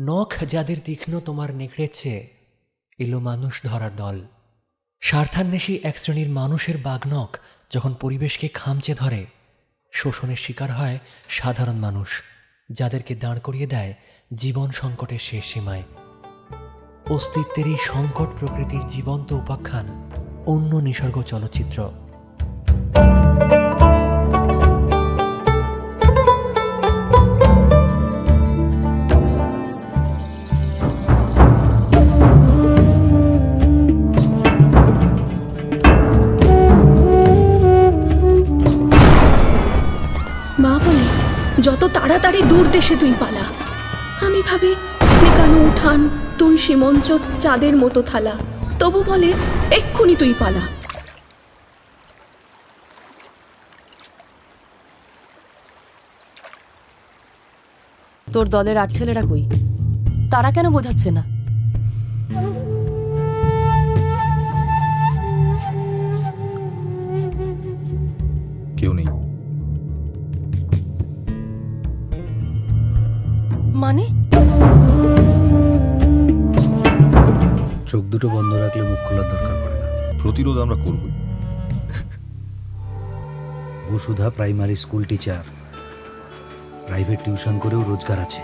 নখ যাদের তীক্ষ্ণ তোমার নেকড়েছে, এলো মানুষ ধরার দল। স্বার্থান্বেষী এক শ্রেণীর মানুষের বাঘনখ যখন পরিবেশকে খামচে ধরে, শোষণের শিকার হয় সাধারণ মানুষ, যাদেরকে দাঁড় করিয়ে দেয় জীবন সংকটের শেষ সীমায়। অস্তিত্বের এই সংকট প্রকৃতির জীবন্ত উপাখ্যান অন্য নিসর্গ চলচ্চিত্র। মা বলে যত তাড়াতাড়ি দূর দেশে তুই পালা। আমি ভাবি নিকানো উঠান, তুলসী মঞ্চ, চাঁদের মতো থালা। তবু বলে এক্ষুনি তুই পালা। তোর দলের আর ছেলেরা কই? তারা কেন বোঝাচ্ছে না? কেউ নেই। মানে চোখ দুটো বন্ধ রাখলে মুখ খোলার দরকার পড়ে না। প্রতিরোধ আমরা করবই। Basudha primary school teacher, private tuition করেও রোজগার আছে।